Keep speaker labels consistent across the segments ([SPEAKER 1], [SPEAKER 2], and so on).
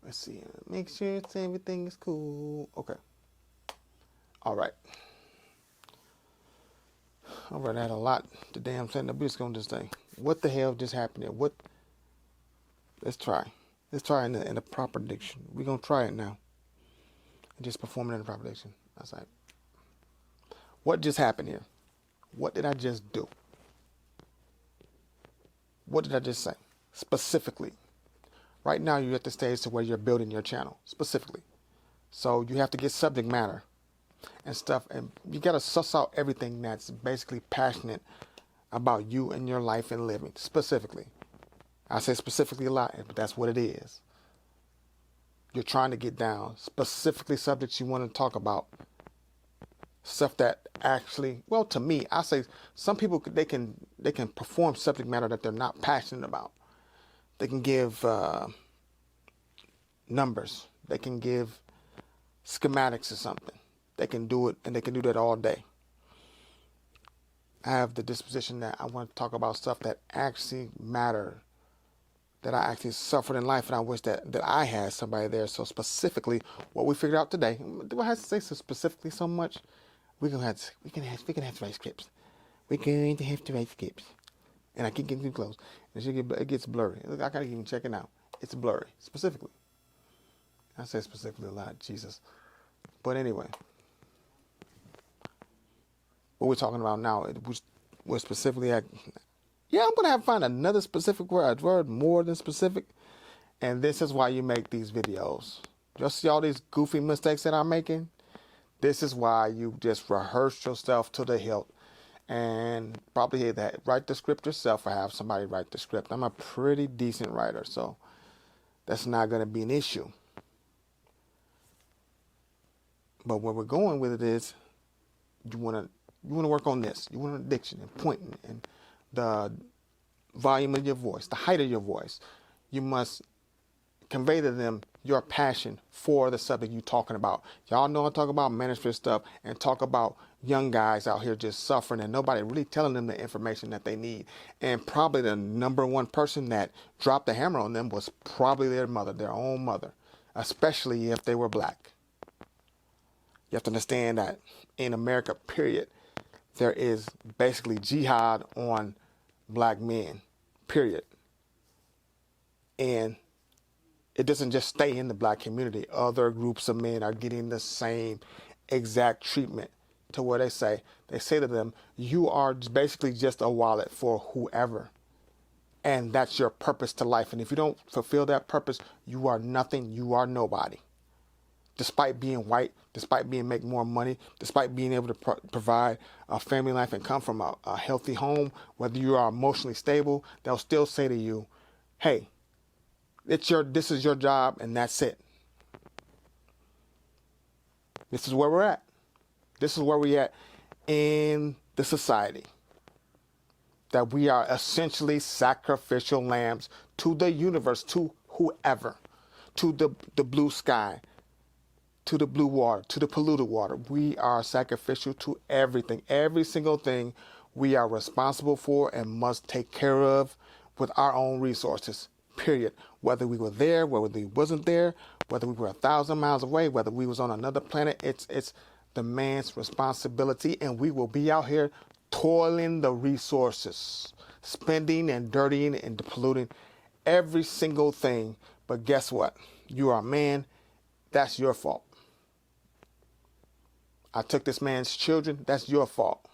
[SPEAKER 1] Let's see. Make sure everything is cool. Okay. All right. All right. I had a lot. The damn thing. We're just going to this thing. What the hell just happened here? What? Let's try. Let's try in the proper diction. We're going to try it now. And just perform it in the proper diction. I was like, what just happened here? What did I just do? What did I just say? Specifically. Right now, you're at the stage to where you're building your channel. Specifically. So you have to get subject matter and stuff. And you got to suss out everything that's basically passionate about you and your life and living. Specifically. I say specifically a lot, but that's what it is. You're trying to get down specifically subjects you want to talk about. Stuff that actually, well, to me, I say some people, they can perform subject matter that they're not passionate about. They can give numbers. They can give schematics or something. They can do it, and they can do that all day. I have the disposition that I want to talk about stuff that actually matter, that I actually suffered in life, and I wish that I had somebody there. So specifically, what we figured out today, do I have to say so specifically so much? We can have to write scripts. We're going to have to write scripts. And I keep getting too close. It gets blurry. Look, I gotta even check it out. It's blurry. Specifically. I say specifically a lot. Jesus. But anyway. What we're talking about now, we're specifically at. Yeah, I'm gonna have to find another specific word more than specific. And this is why you make these videos. Just see all these goofy mistakes that I'm making. This is why you just rehearse yourself to the hilt and probably write the script yourself or have somebody write the script. I'm a pretty decent writer, so that's not going to be an issue. But where we're going with it is you want to work on this. You want diction and pointing and the volume of your voice, the height of your voice. You must convey to them your passion for the subject you're talking about. Y'all know I talk about ministry stuff and talk about young guys out here just suffering and nobody really telling them the information that they need. And probably the number one person that dropped the hammer on them was probably their mother, their own mother, especially if they were black. You have to understand that in America, period, there is basically jihad on black men, period. And it doesn't just stay in the black community. Other groups of men are getting the same exact treatment to where they say to them, you are basically just a wallet for whoever. And that's your purpose to life. And if you don't fulfill that purpose, you are nothing. You are nobody. Despite being white, despite making more money, despite being able to provide a family life and come from a healthy home, whether you are emotionally stable, they'll still say to you, hey, this is your job and that's it. This is where we're at. This is where we're at in the society. That we are essentially sacrificial lambs to the universe, to whoever, to the blue sky, to the blue water, to the polluted water. We are sacrificial to everything. Every single thing we are responsible for and must take care of with our own resources. Period. Whether we were there, whether we wasn't there, whether we were 1,000 miles away, whether we was on another planet, it's the man's responsibility, and we will be out here toiling the resources, spending and dirtying and polluting every single thing. But guess what? You are a man. That's your fault. I took this man's children. That's your fault.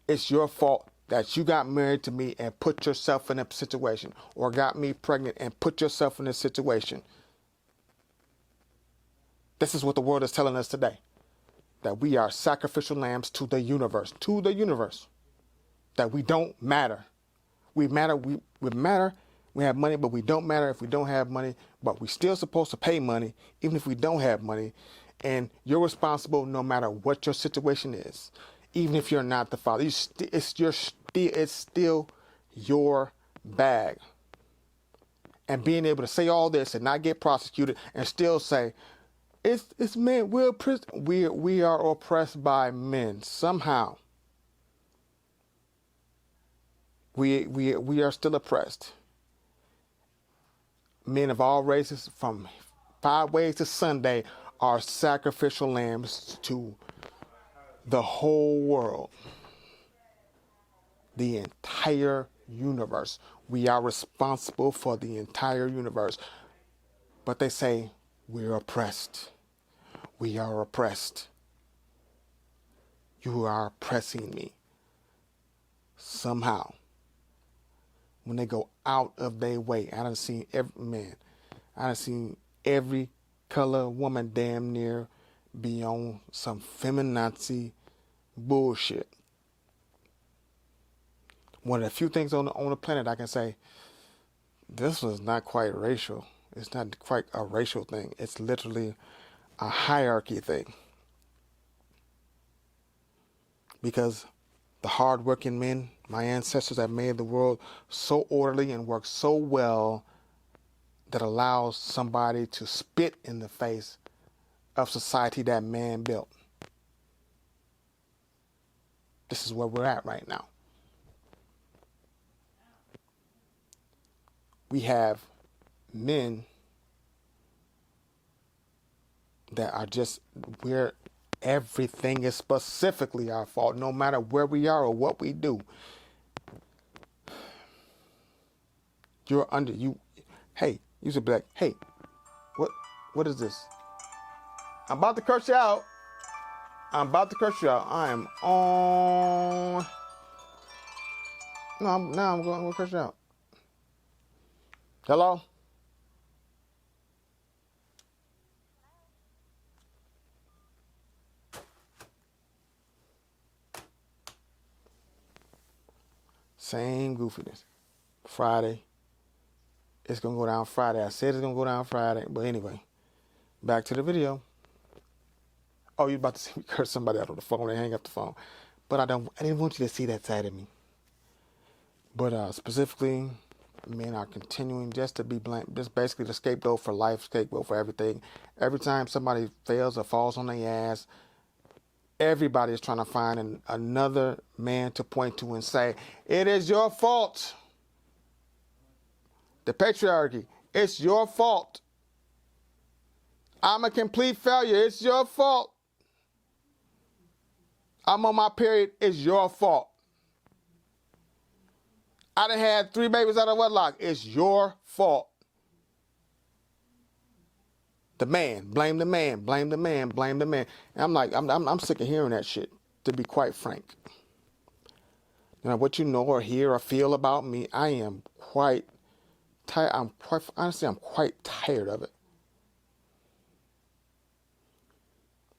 [SPEAKER 1] It's your fault that you got married to me and put yourself in a situation, or got me pregnant and put yourself in a situation. This is what the world is telling us today, that we are sacrificial lambs to the universe, that we don't matter. We matter, we matter, we have money, but we don't matter if we don't have money, but we're still supposed to pay money, even if we don't have money. And you're responsible no matter what your situation is. Even if you're not the father, it's still your bag. And being able to say all this and not get prosecuted and still say, it's men, we are oppressed by men somehow. We are still oppressed. Men of all races from 5 ways to Sunday are sacrificial lambs to the whole world, the entire universe. We are responsible for the entire universe. But they say we're oppressed. We are oppressed. You are oppressing me. Somehow, when they go out of their way, I done seen every color woman damn near be on some feminazi bullshit. One of the few things on the planet I can say, this was not quite racial. It's not quite a racial thing. It's literally a hierarchy thing. Because the hardworking men, my ancestors, have made the world so orderly and worked so well that allows somebody to spit in the face of society that man built. This is where we're at right now. We have men that are just, where everything is specifically our fault, no matter where we are or what we do. You're under, hey, you should be like, hey, what is this? I'm about to curse you out. I am on. No, I'm going to curse you out. Hello? Same goofiness. Friday. It's going to go down Friday. I said it's going to go down Friday. But anyway, back to the video. Oh, you're about to see me curse somebody out on the phone and hang up the phone. But I didn't want you to see that side of me. But specifically, men are continuing just to be blamed, just basically the scapegoat for life, scapegoat for everything. Every time somebody fails or falls on their ass, everybody is trying to find another man to point to and say, it is your fault. The patriarchy, it's your fault. I'm a complete failure, it's your fault. I'm on my period, it's your fault. I done had 3 babies out of wedlock, it's your fault. The man, blame the man, blame the man, blame the man. And I'm like, I'm sick of hearing that shit, to be quite frank. Now, what you know or hear or feel about me, I am quite tired. I'm quite tired of it.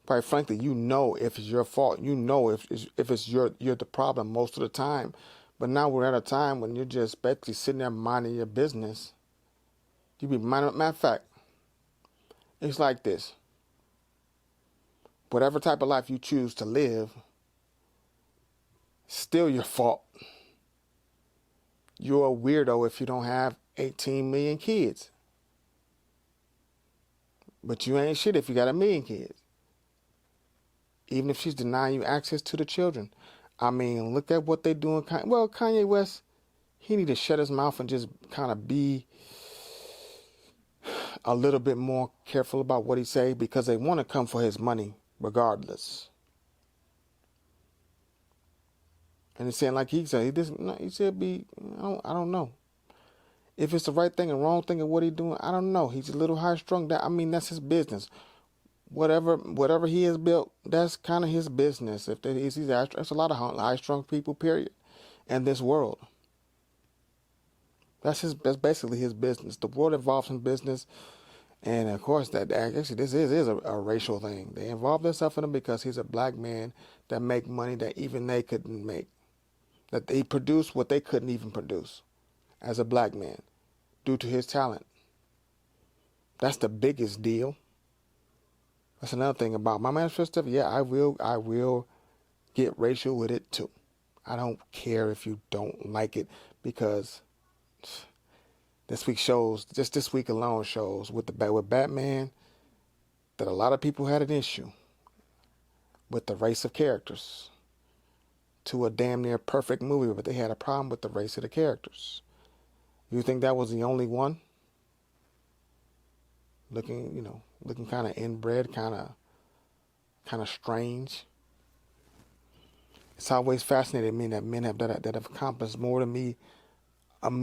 [SPEAKER 1] Quite frankly, you know if it's your fault. You know if it's you're the problem most of the time. But now we're at a time when you're just basically sitting there minding your business. You be minding. Matter of fact, it's like this. Whatever type of life you choose to live, still your fault. You're a weirdo if you don't have 18 million kids. But you ain't shit if you got 1 million kids. Even if she's denying you access to the children. I mean, look at what they doing. Well, Kanye West, he need to shut his mouth and just kind of be a little bit more careful about what he say, because they want to come for his money regardless. And it's saying like he said, he said I don't know. If it's the right thing and wrong thing and what he doing, I don't know. He's a little high strung. I mean, that's his business. Whatever he has built, that's kind of his business. If there's a lot of high strung people, period, in this world. That's basically his business. The world involves in business, and of course actually this is a racial thing. They involve themselves in him because he's a black man that make money that even they couldn't make. That they produce what they couldn't even produce as a black man due to his talent. That's the biggest deal. That's another thing about my manifesto stuff. Yeah, I will get racial with it too. I don't care if you don't like it, because this week alone shows with Batman that a lot of people had an issue with the race of characters to a damn near perfect movie, but they had a problem with the race of the characters. You think that was the only one? looking kind of inbred, kind of strange. It's always fascinated me that men that have accomplished more than me